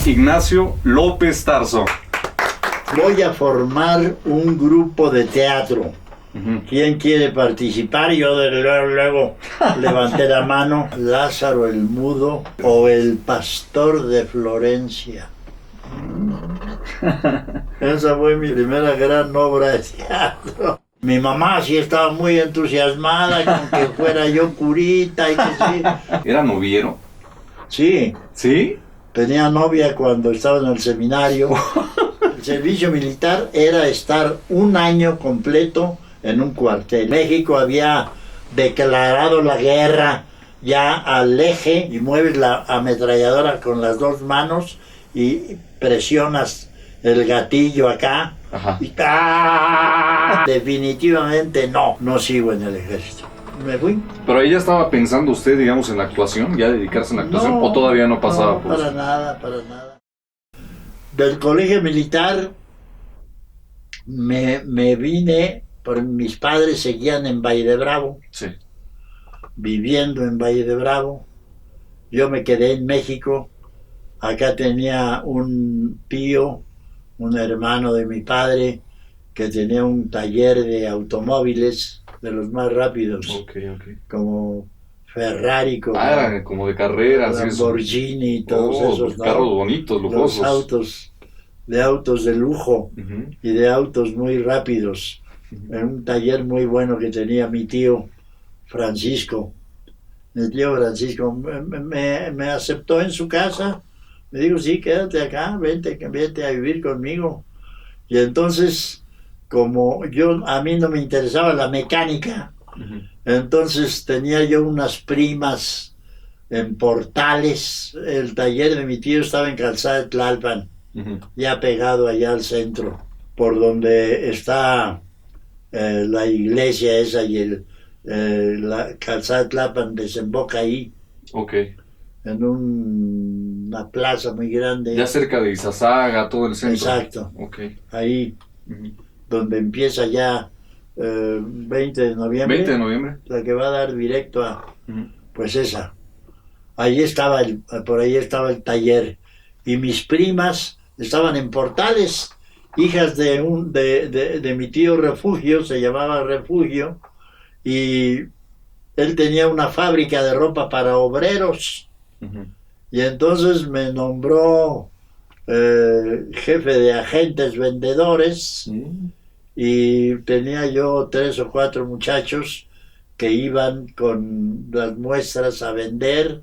Ignacio López Tarso. Voy a formar un grupo de teatro. ¿Quién quiere participar? Yo luego levanté la mano. Lázaro el Mudo o el Pastor de Florencia. Esa fue mi primera gran obra de teatro. Mi mamá sí estaba muy entusiasmada con que fuera yo curita y que sí. ¿Era noviero? Sí. ¿Sí? Tenía novia cuando estaba en el seminario. El servicio militar era estar un año completo en un cuartel. México había declarado la guerra ya al eje y mueves la ametralladora con las dos manos y presionas el gatillo acá. Ajá. Y ¡ah! Definitivamente no sigo en el ejército. Me fui. Pero ahí ya estaba pensando usted, digamos, en la actuación, ya dedicarse en la actuación, o todavía no pasaba. No, para nada. Del colegio militar me vine, porque mis padres seguían en Valle de Bravo, Sí. viviendo en Valle de Bravo. Yo me quedé en México. Acá tenía un tío, un hermano de mi padre, que tenía un taller de automóviles de los más rápidos, como Ferrari, como era como de carreras, Lamborghini y todos esos, ¿no? Carros bonitos, lujosos. Los autos de lujo y de autos muy rápidos. En un taller muy bueno que tenía mi tío Francisco. Mi tío Francisco me aceptó en su casa. Me dijo, sí, quédate acá, vente a vivir conmigo. Y entonces, como a mí no me interesaba la mecánica, entonces tenía yo unas primas en Portales. El taller de mi tío estaba en Calzada de Tlalpan, ya pegado allá al centro, por donde está la iglesia esa y la Calzada de Tlalpan desemboca ahí. En una plaza muy grande. Ya cerca de Izazaga, todo el centro. Exacto. Ahí, donde empieza ya 20 de noviembre. 20 de noviembre. La que va a dar directo a... Pues esa. Ahí estaba por ahí estaba el taller. Y mis primas estaban en Portales, hijas de mi tío Refugio, se llamaba Refugio, y él tenía una fábrica de ropa para obreros. Y entonces me nombró jefe de agentes vendedores, y tenía yo 3 o 4 muchachos que iban con las muestras a vender.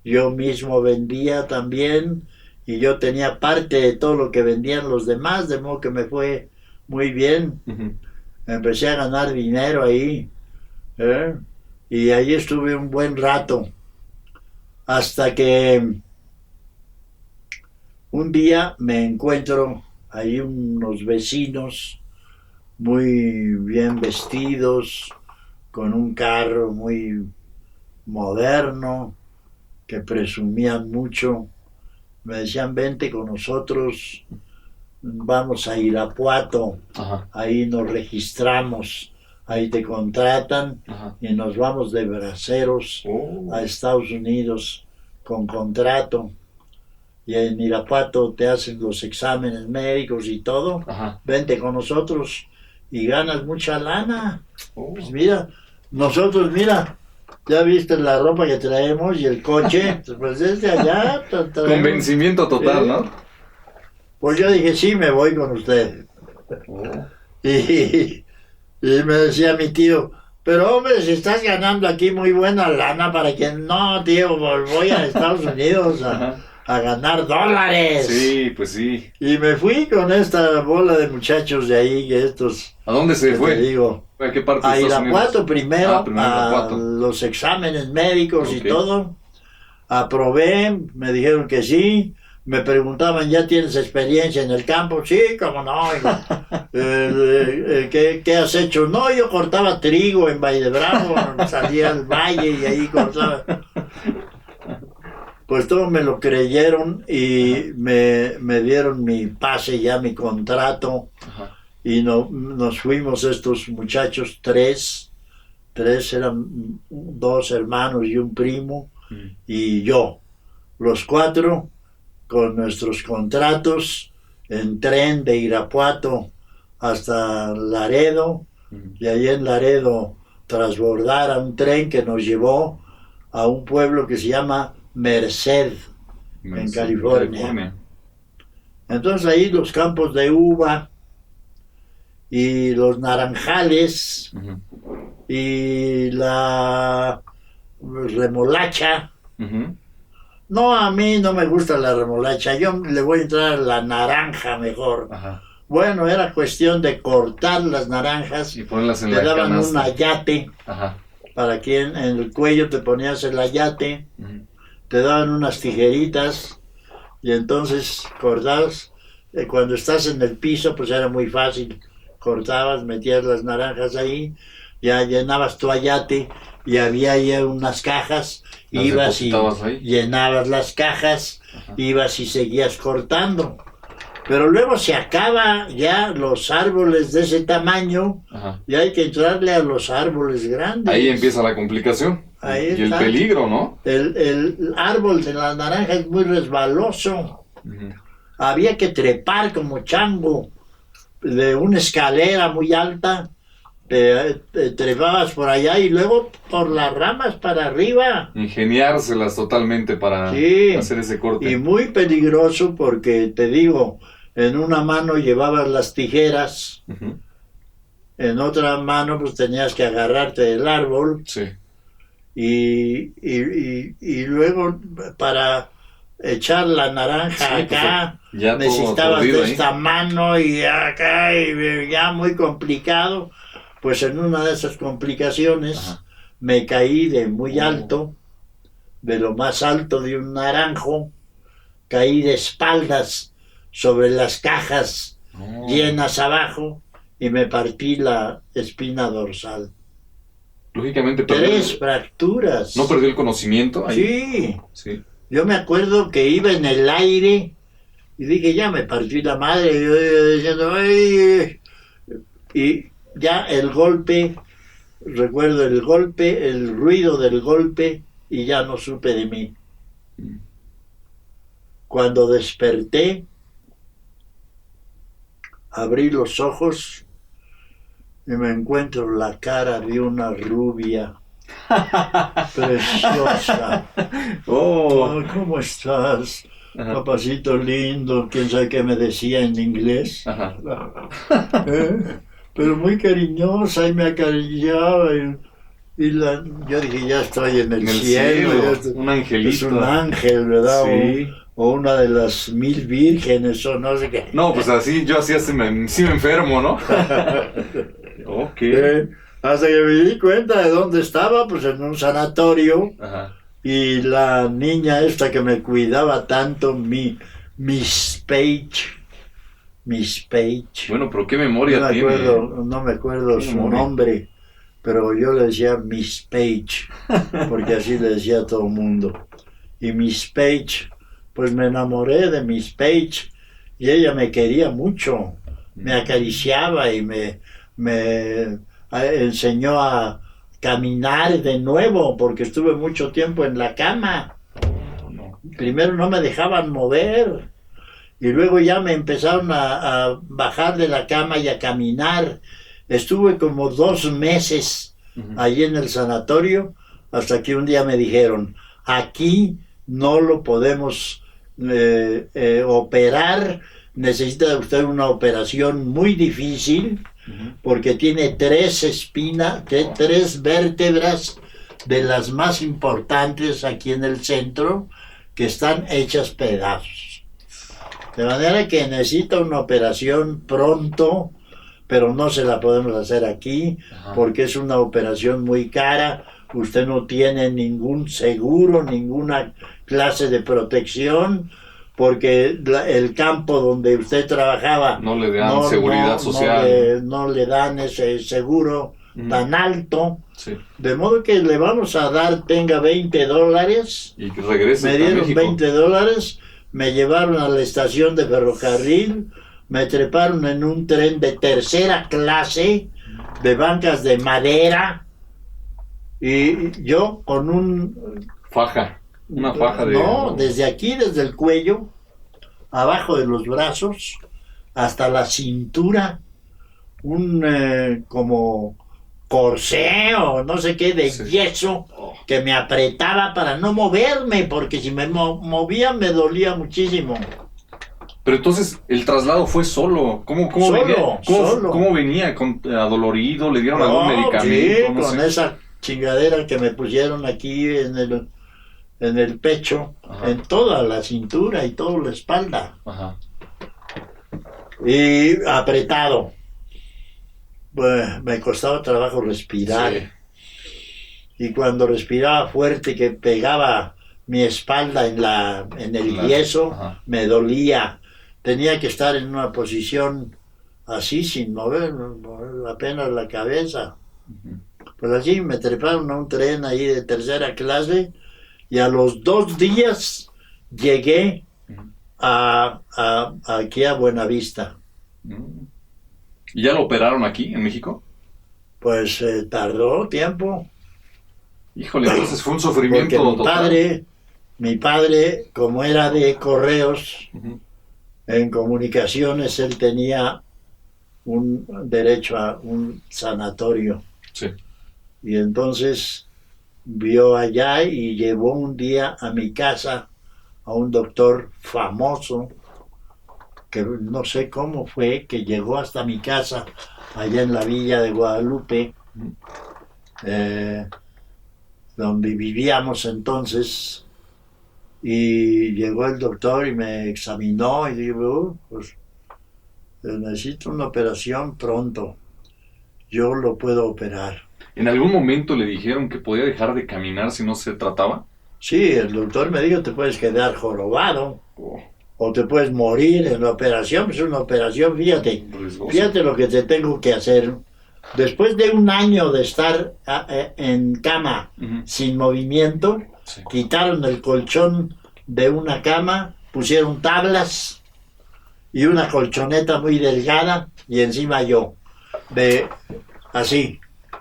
Yo mismo vendía también, y yo tenía parte de todo lo que vendían los demás, de modo que me fue muy bien. Empecé a ganar dinero ahí, y ahí estuve un buen rato, hasta que un día me encuentro ahí unos vecinos muy bien vestidos, con un carro muy moderno, que presumían mucho. Me decían, vente con nosotros, vamos a Irapuato, ahí nos registramos, ahí te contratan y nos vamos de braceros a Estados Unidos con contrato. Y en Irapuato te hacen los exámenes médicos y todo. Vente con nosotros y ganas mucha lana. Pues mira, nosotros, ya viste la ropa que traemos y el coche, pues desde allá traemos. Convencimiento total, ¿no? Pues yo dije, sí, me voy con usted. Y me decía mi tío, pero hombre, si estás ganando aquí muy buena lana, para que no, tío, voy a Estados Unidos a ganar dólares. Sí, pues sí. Y me fui con esta bola de muchachos de ahí, que estos... ¿A dónde se fue? Te digo, ¿A qué parte de a Estados Irapuato Unidos? primero, Primero Irapuato. a los exámenes médicos y todo. Aprobé, me dijeron que sí. Me preguntaban, ¿ya tienes experiencia en el campo? Sí, cómo no. ¿Qué has hecho? No, yo cortaba trigo en Valle de Bravo, salía al valle y ahí cortaba. Pues todos me lo creyeron y me dieron mi pase, ya mi contrato. Y nos fuimos estos muchachos, tres eran 2 hermanos y un primo, y yo. Los 4 con nuestros contratos en tren de Irapuato hasta Laredo, y ahí en Laredo transbordar a un tren que nos llevó a un pueblo que se llama Merced, en California. Entonces ahí los campos de uva y los naranjales y la remolacha. No, a mí no me gusta la remolacha, yo le voy a entrar a la naranja mejor. Bueno, era cuestión de cortar las naranjas y ponerlas en te la daban canasta. un ayate, para que en el cuello te ponías el ayate, te daban unas tijeritas y entonces cortabas. Cuando estás en el piso pues era muy fácil, cortabas, metías las naranjas ahí, ya llenabas tu ayate y había ahí unas cajas, ¿Las ibas y depositabas ahí? llenabas las cajas, ibas y seguías cortando. Pero luego se acaba ya los árboles de ese tamaño y hay que entrarle a los árboles grandes. Ahí empieza la complicación. Ahí y está. el peligro, ¿no? El árbol de la naranja es muy resbaloso. Había que trepar como chango de una escalera muy alta. Te trepabas por allá y luego por las ramas para arriba. Ingeniárselas totalmente para hacer ese corte. Y muy peligroso porque, te digo, en una mano llevabas las tijeras, en otra mano pues tenías que agarrarte del árbol. Y luego para echar la naranja acá, ya necesitabas de esta mano y acá, y ya muy complicado. Pues en una de esas complicaciones me caí de muy alto, de lo más alto de un naranjo, caí de espaldas sobre las cajas llenas abajo y me partí la espina dorsal. Lógicamente 3 fracturas. ¿No perdió el conocimiento ahí? Sí. Yo me acuerdo que iba en el aire y dije, ya me partí la madre, y yo diciendo, ¡ay! Y ya el golpe, recuerdo el golpe, el ruido del golpe, y ya no supe de mí. Cuando desperté, abrí los ojos y me encuentro la cara de una rubia preciosa. ¿Cómo estás? Papacito lindo, quién sabe qué me decía en inglés. Pero muy cariñosa y me acariciaba yo dije, ya estoy en el cielo. Un angelito. Es un ángel, ¿verdad? Sí. O una de las 1000 vírgenes o no sé qué. No, pues así, yo así sí me enfermo, ¿no? Hasta que me di cuenta de dónde estaba, pues en un sanatorio. Y la niña esta que me cuidaba tanto, Miss Page. Bueno, pero qué memoria tiene. No me acuerdo su nombre, pero yo le decía Miss Page, porque así le decía a todo el mundo. Y Miss Page, pues me enamoré de Miss Page y ella me quería mucho, me acariciaba y me enseñó a caminar de nuevo, porque estuve mucho tiempo en la cama. Primero no me dejaban mover. Y luego ya me empezaron a bajar de la cama y a caminar. Estuve como 2 meses allí en el sanatorio, hasta que un día me dijeron, aquí no lo podemos operar, necesita usted una operación muy difícil, porque tiene 3 vértebras de las más importantes aquí en el centro, que están hechas pedazos. De manera que necesita una operación pronto, pero no se la podemos hacer aquí, porque es una operación muy cara. Usted no tiene ningún seguro, ninguna clase de protección, porque el campo donde usted trabajaba no le dan seguridad social. No le dan ese seguro tan alto. De modo que le vamos a dar, tenga $20. Y que regrese me dieron a México. $20. Me llevaron a la estación de ferrocarril, me treparon en un tren de 3ª clase, de bancas de madera, y yo con una faja de... No, desde aquí, desde el cuello, abajo de los brazos, hasta la cintura, un como corsé o no sé qué de Sí. yeso que me apretaba para no moverme, porque si me movía me dolía muchísimo. Pero entonces el traslado fue solo. ¿Cómo Solo, venía? solo. ¿Cómo venía? ¿Adolorido? ¿Le dieron algún medicamento? Sí, No con sé. esa chingadera que me pusieron aquí en el pecho, Ajá. en toda la cintura y toda la espalda. Ajá. Y apretado. Pues, me costaba trabajo respirar. Sí. Y cuando respiraba fuerte que pegaba mi espalda en el yeso, Ajá. me dolía. Tenía que estar en una posición así, sin mover apenas la cabeza. Ujú. Pues así me treparon a un tren ahí de tercera clase y a los 2 días llegué Ujú. aquí a Buenavista. Mm. ¿Y ya lo operaron aquí, en México? Pues tardó tiempo, Híjole, entonces fue un porque sufrimiento total. mi padre, como era de correos, Ujú. en comunicaciones, él tenía un derecho a un sanatorio. Sí. Y entonces vio allá y llevó un día a mi casa a un doctor famoso, que no sé cómo fue, que llegó hasta mi casa, allá en la villa de Guadalupe, Ujú. eh, donde vivíamos entonces, y llegó el doctor y me examinó y dijo, pues necesito una operación pronto, yo lo puedo operar. ¿En algún momento le dijeron que podía dejar de caminar si no se trataba? Sí, el doctor me dijo, te puedes quedar jorobado Oh, o te puedes morir en la operación. Pues una operación, riesgoso. fíjate lo que te tengo que hacer. Después de un año de estar en cama Ujú. sin movimiento, Sí. quitaron el colchón de una cama, pusieron tablas y una colchoneta muy delgada y encima yo, de así.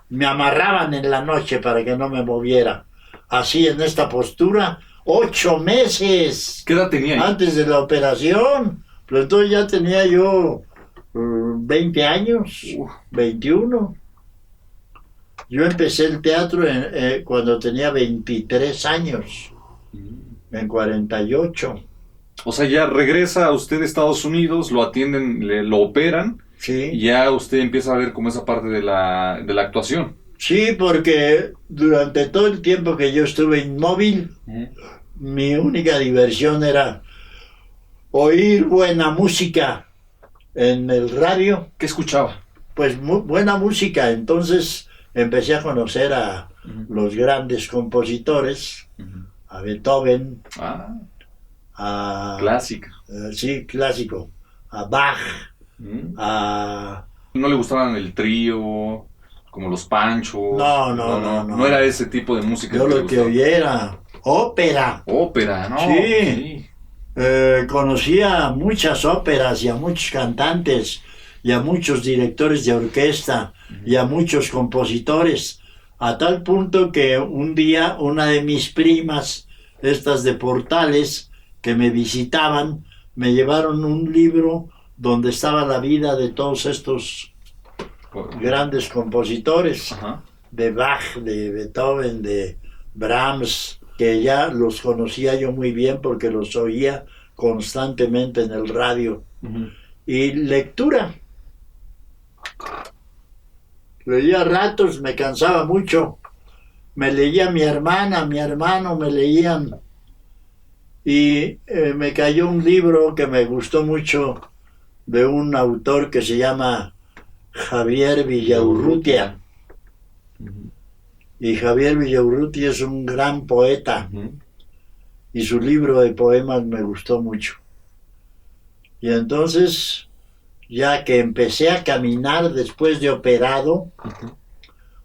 Me amarraban en la noche para que no me moviera. Así en esta postura, 8 meses ¿Qué edad tenía ahí? antes de la operación. Pero entonces ya tenía yo 20 años, Uf. 21. Yo empecé el teatro cuando tenía 23 años, en 48. O sea, ya regresa usted a Estados Unidos, lo atienden, lo operan y Sí, ya usted empieza a ver como esa parte de la actuación. sí, porque durante todo el tiempo que yo estuve inmóvil, mi única diversión era oír buena música en el radio, ¿Qué escuchaba? pues buena música. Entonces empecé a conocer a los grandes compositores, a Beethoven, Ah, a clásica. sí, clásico, a Bach, Mm. a ¿No le gustaban el trío, como los Panchos? no. No era ese tipo de música Yo que le lo que gustaba. oía era ópera. Ópera, ¿no? Sí. Conocía muchas óperas y a muchos cantantes y a muchos directores de orquesta y a muchos compositores, a tal punto que un día una de mis primas, estas de Portales, que me visitaban, me llevaron un libro donde estaba la vida de todos estos grandes compositores, Ajá. de Bach, de Beethoven, de Brahms, que ya los conocía yo muy bien porque los oía constantemente en el radio. Ujú. Y lectura. Leía ratos, me cansaba mucho. Me leía mi hermana, mi hermano, me leían. Y me cayó un libro que me gustó mucho de un autor que se llama Javier Villaurrutia. Ujú. Y Javier Villaurrutia es un gran poeta. Ujú. Y su libro de poemas me gustó mucho. Y entonces, ya que empecé a caminar después de operado, Ujú.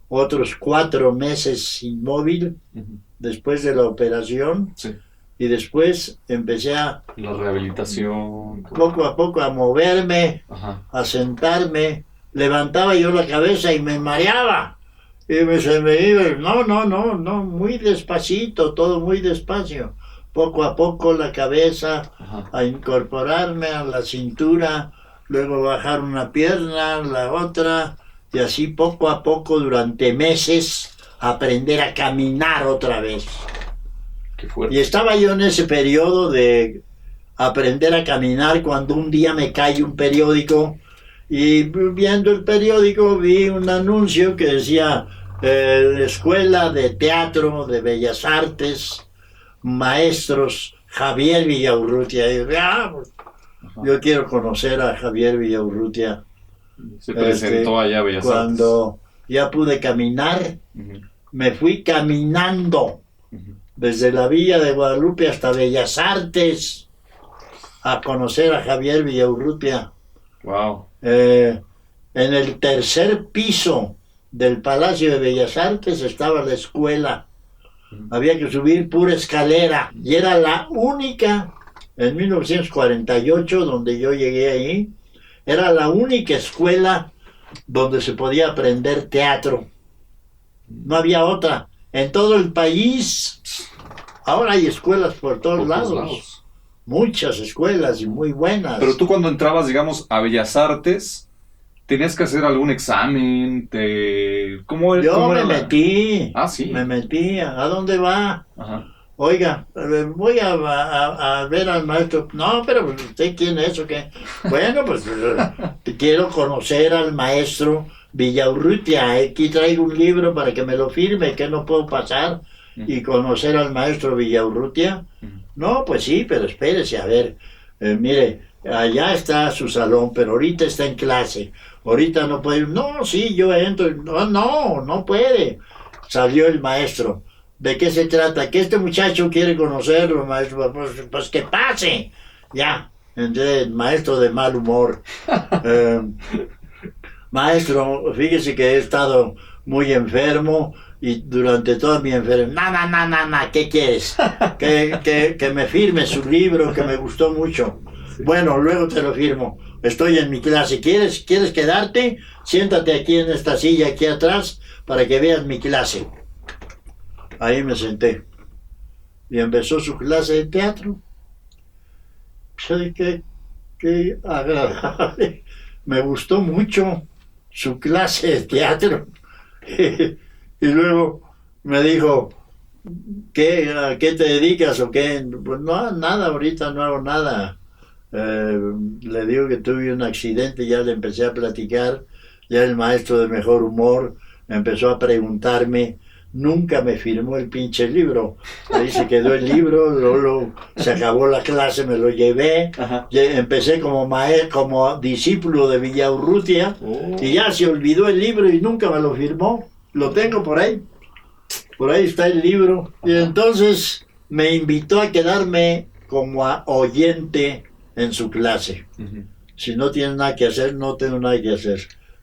otros 4 meses inmóvil Ujú. después de la operación, Sí. y después empecé a La rehabilitación. poco a poco a moverme, Ajá. a sentarme, levantaba yo la cabeza y me mareaba. Y se me iba, no, muy despacito, todo muy despacio, poco a poco la cabeza, Ajá. a incorporarme a la cintura, luego bajar una pierna, la otra, y así poco a poco durante meses aprender a caminar otra vez. Qué Y fuerte. estaba yo en ese periodo de aprender a caminar cuando un día me cae un periódico y viendo el periódico vi un anuncio que decía Escuela de Teatro de Bellas Artes, maestros Javier Villaurrutia. Y dije, pues, yo quiero conocer a Javier Villaurrutia. Se presentó allá a Bellas Artes. Cuando ya pude caminar, Ujú, me fui caminando ujú. desde la Villa de Guadalupe hasta Bellas Artes a conocer a Javier Villaurrutia. Wow. En el tercer piso del Palacio de Bellas Artes estaba la escuela. Había que subir pura escalera y era la única, en 1948, donde yo llegué ahí, era la única escuela donde se podía aprender teatro. No había otra. En todo el país, ahora hay escuelas por todos Por todos lados. Muchas escuelas y muy buenas. Pero tú cuando entrabas, digamos, a Bellas Artes, ¿tenías que hacer algún examen? ¿Cómo Yo me era metí. Ah, sí. Me metí. ¿A dónde va? Ajá. Oiga, voy a ver al maestro. No, pero ¿usted quién es o qué? Bueno, pues quiero conocer al maestro Villaurrutia. Aquí traigo un libro para que me lo firme, que no puedo pasar y conocer al maestro Villaurrutia. No, pues sí, pero espérese, a ver, mire, allá está su salón, pero ahorita está en clase. Ahorita no puede. No, sí, yo entro. No puede. Salió el maestro. ¿De qué se trata? Que este muchacho quiere conocerlo, maestro. Pues que pase. Ya. Entonces, el maestro de mal humor. Maestro, fíjese que he estado muy enfermo y durante toda mi enfermedad, no, ¿qué quieres? Que me firme su libro, que me gustó mucho. Sí. Bueno, luego te lo firmo. Estoy en mi clase. ¿Quieres quedarte? Siéntate aquí en esta silla, aquí atrás, para que veas mi clase. Ahí me senté. Y empezó su clase de teatro. Qué agradable. Me gustó mucho su clase de teatro. Y luego me dijo, ¿a qué te dedicas o qué? Pues no, nada, ahorita no hago nada. Le digo que tuve un accidente, ya le empecé a platicar, ya el maestro de mejor humor empezó a preguntarme, nunca me firmó el pinche libro. Ahí se quedó el libro, luego se acabó la clase, me lo llevé, empecé como discípulo de Villaurrutia y ya se olvidó el libro y nunca me lo firmó. Lo tengo por ahí está el libro. Y entonces me invitó a quedarme como oyente en su clase. Si no tienes nada que hacer, no tengo nada que hacer.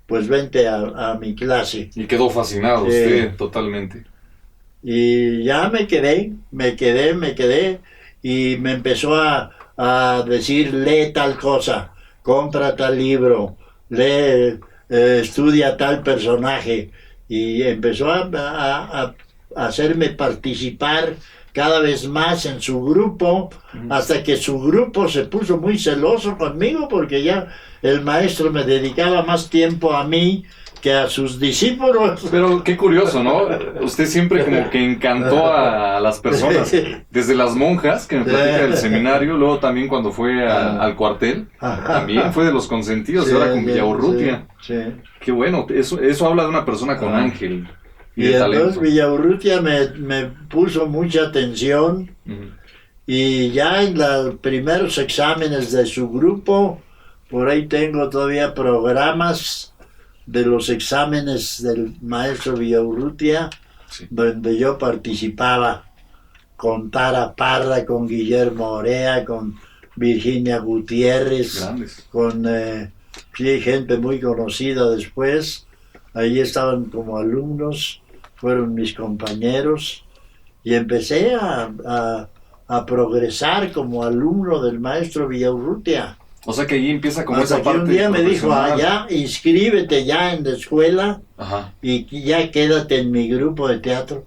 Pues vente a mi clase. Y quedó fascinado usted totalmente. Y ya me quedé, y me empezó a decir, lee tal cosa, compra tal libro, lee, estudia tal personaje, y empezó a hacerme participar cada vez más en su grupo, hasta que su grupo se puso muy celoso conmigo, porque ya el maestro me dedicaba más tiempo a mí que a sus discípulos. Pero qué curioso, ¿no? Usted siempre como que encantó a las personas, desde las monjas, que me platica del seminario, luego también cuando fue al cuartel, también fue de los consentidos, y ahora con Villaurrutia. Sí. Qué bueno, eso habla de una persona con ángel y de entonces talento. Villaurrutia me puso mucha atención, y ya en los primeros exámenes de su grupo, por ahí tengo todavía programas de los exámenes del maestro Villaurrutia, donde yo participaba con Tara Parra, con Guillermo Orea, con Virginia Gutiérrez, Grandes. con gente muy conocida después. Ahí estaban como alumnos, fueron mis compañeros, y empecé a progresar como alumno del maestro Villaurrutia. O sea que ahí empieza como Hasta esa que parte un día me dijo, profesional. ya, inscríbete ya en la escuela y ya quédate en mi grupo de teatro.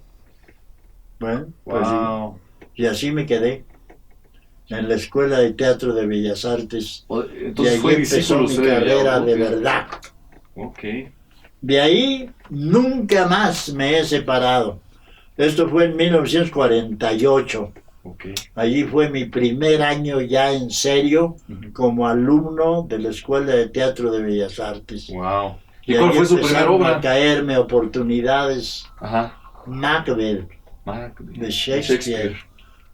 Bueno, pues Wow. sí. Y así me quedé. en la Escuela de Teatro de Bellas Artes. Entonces y ahí fue empezó discípulo mi usted de carrera de Villaurrutia. verdad. Ok. De ahí nunca más me he separado. Esto fue en 1948. Ok. Allí fue mi primer año ya en serio como alumno de la Escuela de Teatro de Bellas Artes. Wow. ¿Y Y cuál ahí fue su primera empezaron obra? a caerme oportunidades. Ajá. Macbeth, Macbeth. de Shakespeare,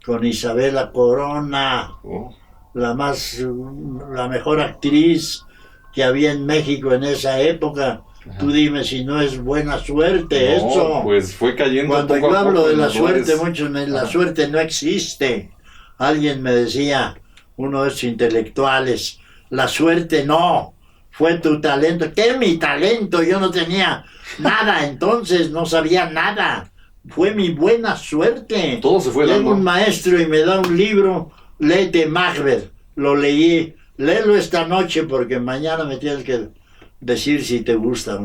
con Isabela Corona, Oh. la mejor actriz que había en México en esa época. Ajá. Tú dime si no es buena suerte No, eso. pues fue cayendo Cuando poco yo a hablo poco de en la los suerte, lugares. la Ajá. suerte no existe. Alguien me decía, uno de esos intelectuales, la suerte no, fue tu talento. ¿Qué mi talento? Yo no tenía nada entonces, no sabía nada. Fue mi buena suerte. Todo se fue Llega dando. un maestro y me da un libro, léete Macbeth. Lo leí, léelo esta noche porque mañana me tienes que decir si te gusta.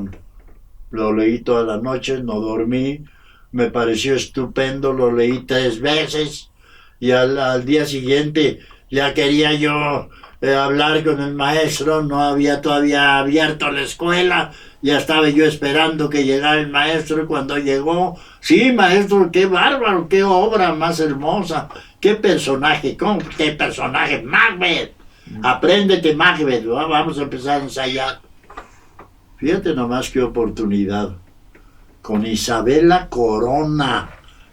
Lo leí toda la noche, no dormí, me pareció estupendo, lo leí 3 veces y al día siguiente ya quería yo hablar con el maestro, no había todavía abierto la escuela, ya estaba yo esperando que llegara el maestro y cuando llegó, sí maestro, qué bárbaro, qué obra más hermosa, qué personaje, qué personaje, Macbeth, apréndete Macbeth, vamos a empezar a ensayar. Fíjate nomás qué oportunidad. Con Isabela Corona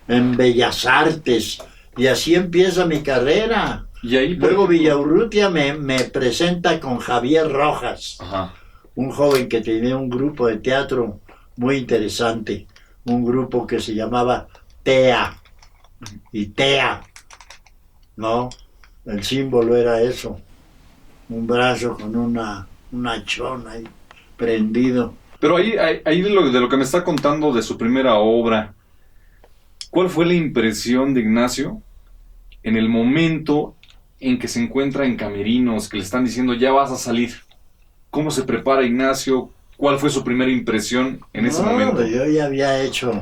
en Bellas Artes. Y así empieza mi carrera. Y ahí, Luego Villaurrutia me presenta con Javier Rojas, ajá, un joven que tenía un grupo de teatro muy interesante. Un grupo que se llamaba TEA. Y TEA, ¿no? El símbolo era eso. Un brazo con una chona ahí prendido. Pero ahí de lo que me está contando de su primera obra, ¿cuál fue la impresión de Ignacio en el momento en que se encuentra en camerinos, que le están diciendo ya vas a salir? ¿Cómo se prepara Ignacio? ¿Cuál fue su primera impresión en ese momento? Yo ya había hecho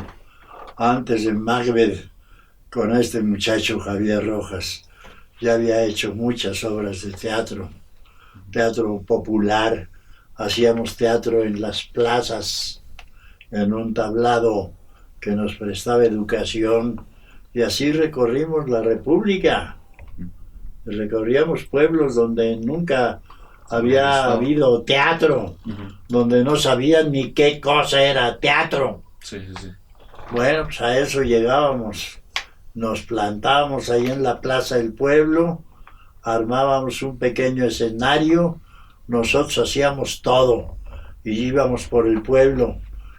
antes de Macbeth con este muchacho Javier Rojas. Ya había hecho muchas obras de teatro, teatro popular. Hacíamos teatro en las plazas, en un tablado que nos prestaba educación, y así recorrimos la República. Recorríamos pueblos donde nunca había habido teatro, donde no sabían ni qué cosa era teatro. Sí. Bueno, pues a eso llegábamos. Nos plantábamos ahí en la plaza del pueblo, armábamos un pequeño escenario, nosotros hacíamos todo y íbamos por el pueblo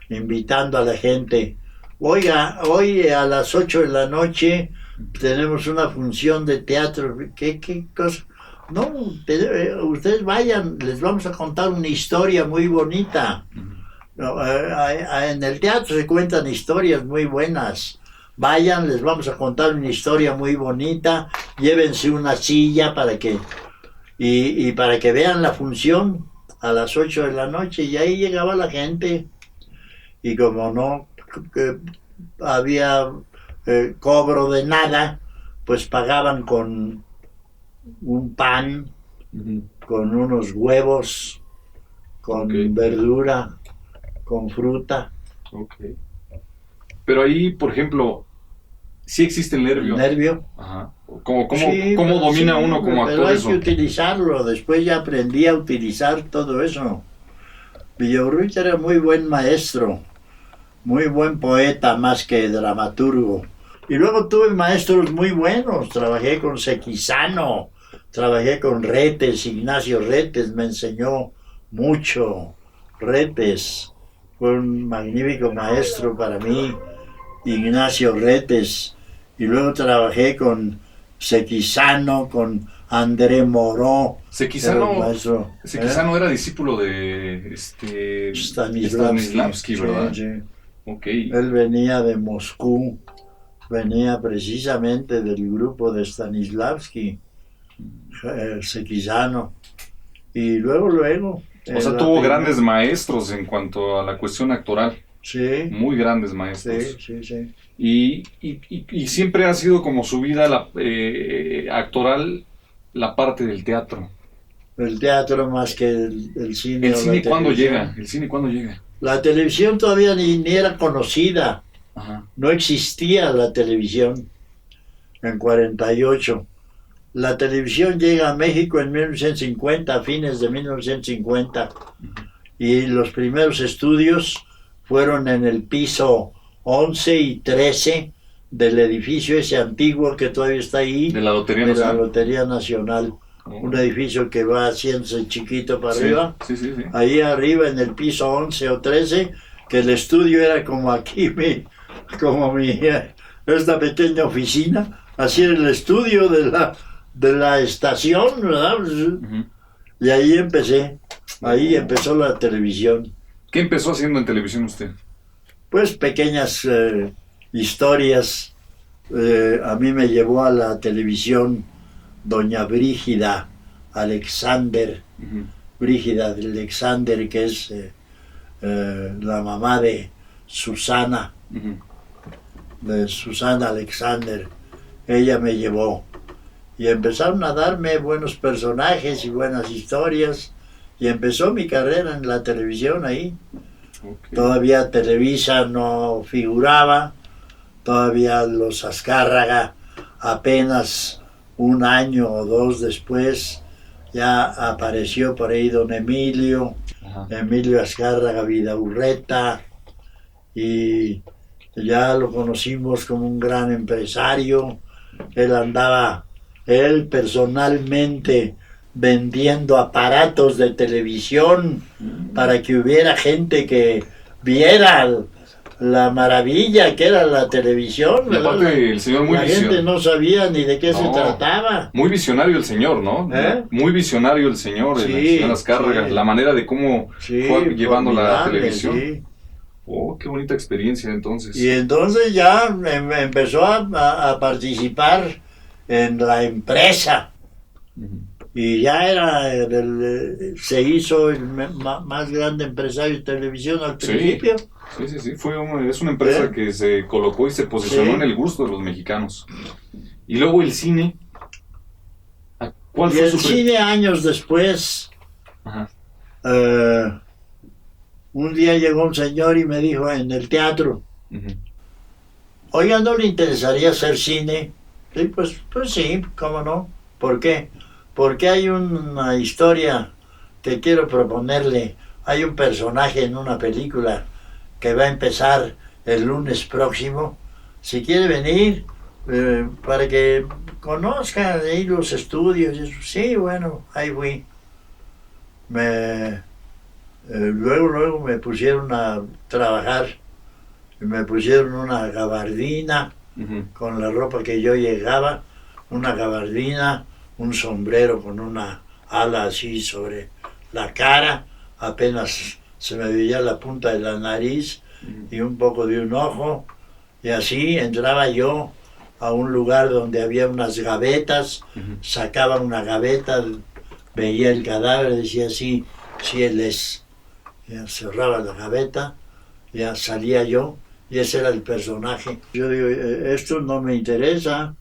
invitando a la gente. Oiga, hoy a las 8 de la noche tenemos una función de teatro. ¿Qué cosa? No, ustedes vayan, les vamos a contar una historia muy bonita. No, en el teatro se cuentan historias muy buenas. Vayan, les vamos a contar una historia muy bonita, llévense una silla para que para que vean la función a las 8 de la noche. Y ahí llegaba la gente y como no había cobro de nada, pues pagaban con un pan, con unos huevos, con verdura, con fruta. Okay. Pero ahí, por ejemplo, sí existe el nervio. ¿El nervio? Ajá. ¿Cómo domina uno como actor pero hay eso? que utilizarlo. Después ya aprendí a utilizar todo eso. Villaurrutia era muy buen maestro, muy buen poeta más que dramaturgo. Y luego tuve maestros muy buenos. Trabajé con Sequizano, trabajé con Retes, Ignacio Retes me enseñó mucho. Retes fue un magnífico maestro para mí, Ignacio Retes. Y luego trabajé con Sequizano, con André Moró. Sequizano era discípulo de Stanislavski, ¿verdad? Sí. Okay. Él venía de Moscú, venía precisamente del grupo de Stanislavski, Sequizano. Y luego. O sea, tuvo grandes maestros en cuanto a la cuestión actoral. Sí. Muy grandes maestros. Sí. Y siempre ha sido como su vida actoral, la parte del teatro. El teatro más que el cine. ¿El o cine la cuándo televisión. llega? ¿El cine cuándo llega? La televisión todavía ni era conocida. Ajá. No existía la televisión en 48. La televisión llega a México en 1950, a fines de 1950. Y los primeros estudios fueron en el piso 11 y 13 del edificio ese antiguo que todavía está ahí. De la Lotería de Nacional. la Lotería Nacional. Un edificio que va haciéndose chiquito para arriba. Sí. Ahí arriba en el piso 11 o 13, que el estudio era como aquí, esta pequeña oficina. Así era el estudio de la estación, ¿verdad? Uh-huh. Y ahí empecé. Ahí empezó la televisión. ¿Qué empezó haciendo en televisión usted? Pues pequeñas historias. A mí me llevó a la televisión doña Brígida Alexander, Brígida Alexander, que es la mamá de Susana, de Susana Alexander. Ella me llevó y empezaron a darme buenos personajes y buenas historias y empezó mi carrera en la televisión ahí. Okay. Todavía Televisa no figuraba, todavía los Azcárraga apenas un año o dos después ya apareció por ahí don Emilio, Emilio Azcárraga Vidaurreta, y ya lo conocimos como un gran empresario. Él personalmente vendiendo aparatos de televisión para que hubiera gente que viera la maravilla que era la televisión. Y aparte el señor muy visionario. La gente no sabía ni de qué se trataba. Muy visionario el señor, ¿no? Muy visionario el señor, el señor Azcárraga, la manera de cómo fue llevando la televisión. Sí. Oh, qué bonita experiencia entonces. Y entonces ya empezó a participar en la empresa. Y ya se hizo el más grande empresario de televisión al principio. Sí. Es una empresa que se colocó y se posicionó en el gusto de los mexicanos. Y luego el cine. ¿Cuál fue su cine años después? Un día llegó un señor y me dijo en el teatro, oiga, ¿no le interesaría hacer cine? Sí, pues sí, ¿cómo no? ¿Por qué? Porque hay una historia que quiero proponerle. Hay un personaje en una película que va a empezar el lunes próximo. Si quiere venir, para que conozca ahí los estudios. Sí, bueno, ahí fui. Luego me pusieron a trabajar. Me pusieron una gabardina con la ropa que yo llegaba, una gabardina, un sombrero con una ala así sobre la cara, apenas se me veía la punta de la nariz y un poco de un ojo, y así entraba yo a un lugar donde había unas gavetas, sacaba una gaveta, veía el cadáver, decía sí él es, ya cerraba la gaveta, ya salía yo, y ese era el personaje. Yo digo, esto no me interesa,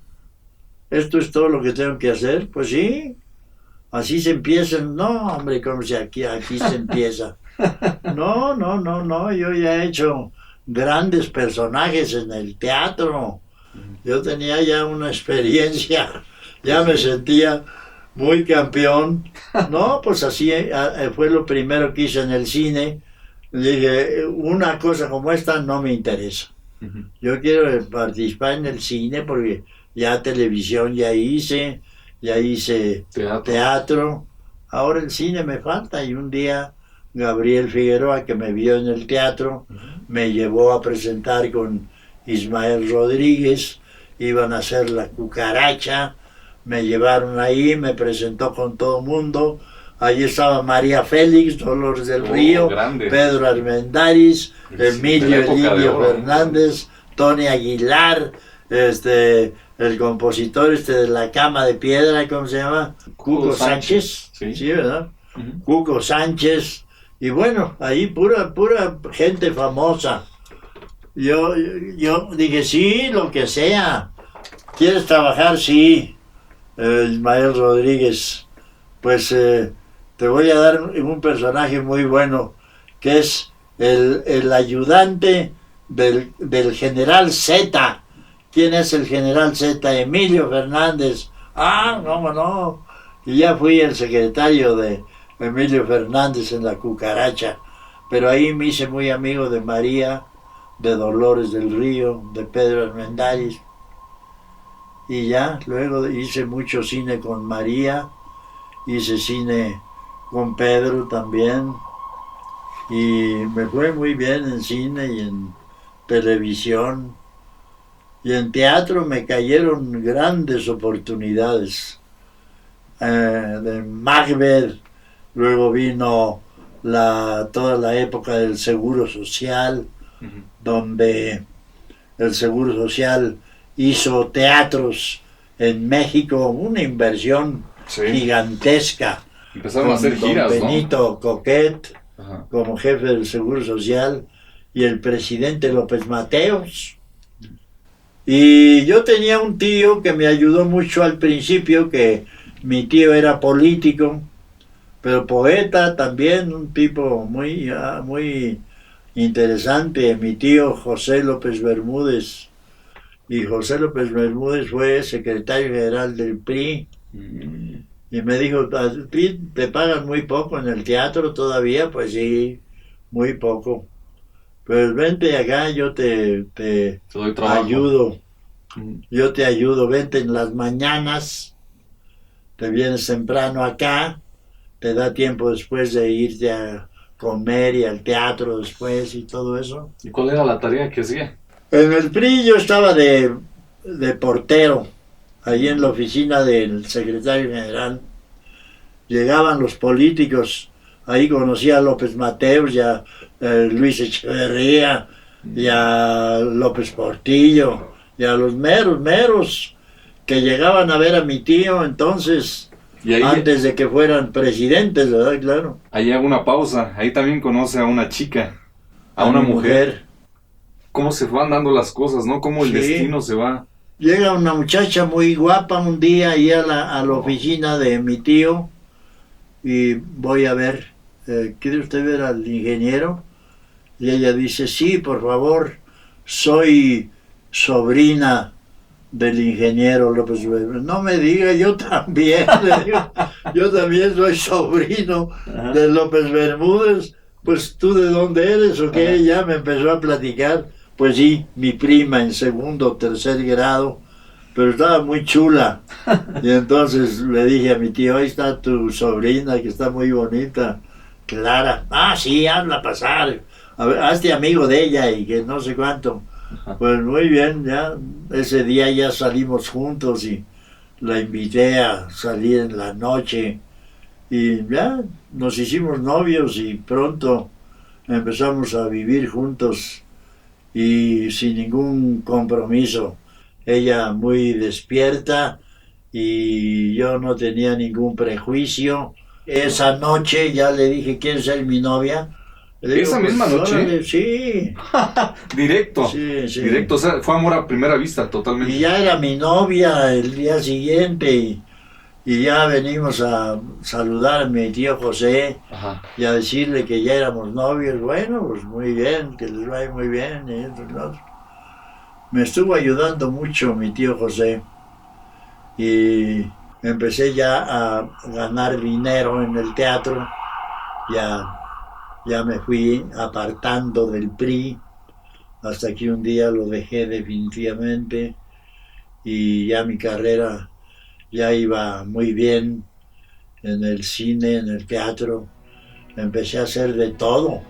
esto es todo lo que tengo que hacer. Pues sí, así se empieza. No, hombre, como si aquí se empieza. No, yo ya he hecho grandes personajes en el teatro. Yo tenía ya una experiencia, ya me sentía muy campeón. No, pues así fue lo primero que hice en el cine. Dije, una cosa como esta no me interesa. Yo quiero participar en el cine porque ya televisión ya hice teatro. Ahora el cine me falta. Y un día Gabriel Figueroa, que me vio en el teatro, me llevó a presentar con Ismael Rodríguez. Iban a hacer La Cucaracha. Me llevaron ahí, me presentó con todo el mundo. Allí estaba María Félix, Dolores del Río, grande. Pedro Armendáriz, Emilio Elídio Fernández, Tony Aguilar, el compositor de La Cama de Piedra, ¿cómo se llama? Cuco Sánchez. Sí, ¿verdad? Cuco Sánchez. Y bueno, ahí pura gente famosa. yo dije, sí, lo que sea. ¿Quieres trabajar? Sí. Ismael Rodríguez, pues te voy a dar un personaje muy bueno, que es el ayudante del general Z. ¿Quién es el general Z? Emilio Fernández. Ah, no. Y ya fui el secretario de Emilio Fernández en La Cucaracha. Pero ahí me hice muy amigo de María, de Dolores del Río, de Pedro Armendáriz. Y ya, luego hice mucho cine con María, hice cine con Pedro también. Y me fue muy bien en cine y en televisión. Y en teatro me cayeron grandes oportunidades. De Macbeth, luego vino toda la época del Seguro Social, donde el Seguro Social hizo teatros en México, una inversión gigantesca. Empezaron a hacer giras, don Benito Coquet, como jefe del Seguro Social, y el presidente López Mateos. Y yo tenía un tío que me ayudó mucho al principio, que mi tío era político, pero poeta también, un tipo muy interesante, mi tío José López Bermúdez. Y José López Bermúdez fue secretario general del PRI. Y me dijo, ¿a ti te pagan muy poco en el teatro todavía? Pues sí, muy poco. Pues vente acá, yo te ayudo. Yo te ayudo, vente en las mañanas, te vienes temprano acá, te da tiempo después de irte a comer y al teatro después y todo eso. ¿Y cuál era la tarea que hacía? En el PRI yo estaba de portero, ahí en la oficina del secretario general. Llegaban los políticos, ahí conocí a López Mateos y a Luis Echeverría y a López Portillo y a los meros que llegaban a ver a mi tío entonces, ahí, antes de que fueran presidentes, ¿verdad? Claro. Ahí hago una pausa, ahí también conoce a una chica, a una mujer. Cómo se van dando las cosas, ¿no? Cómo el destino se va. Llega una muchacha muy guapa un día ahí a la oficina de mi tío y voy a ver, ¿quiere usted ver al ingeniero? Y ella dice, sí, por favor, soy sobrina del ingeniero López Bermúdez. No me diga, yo también, yo también soy sobrino de López Bermúdez. Pues, ¿tú de dónde eres o qué? Ella me empezó a platicar. Pues sí, mi prima en segundo o tercer grado, pero estaba muy chula. Y entonces le dije a mi tío, ahí está tu sobrina que está muy bonita, Clara. Ah, sí, hazla pasar, a ver, hazte amigo de ella y que no sé cuánto. Pues muy bien, ya ese día ya salimos juntos y la invité a salir en la noche y ya nos hicimos novios y pronto empezamos a vivir juntos y sin ningún compromiso. Ella muy despierta y yo no tenía ningún prejuicio. Esa noche ya le dije, ¿quieres ser mi novia? Digo, ¿esa misma noche? Órale, sí. Directo. Sí. Directo, o sea, fue amor a primera vista, totalmente. Y ya era mi novia el día siguiente y ya venimos a saludar a mi tío José. Ajá. Y a decirle que ya éramos novios. Bueno, pues muy bien, que les vaya muy bien. Y eso, ¿no? Me estuvo ayudando mucho mi tío José y empecé ya a ganar dinero en el teatro. Ya me fui apartando del PRI hasta que un día lo dejé definitivamente y ya mi carrera ya iba muy bien en el cine, en el teatro. Empecé a hacer de todo,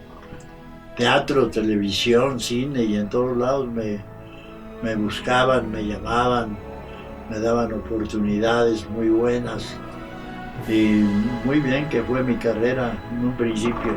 teatro, televisión, cine, y en todos lados me buscaban, me llamaban, me daban oportunidades muy buenas y muy bien que fue mi carrera en un principio.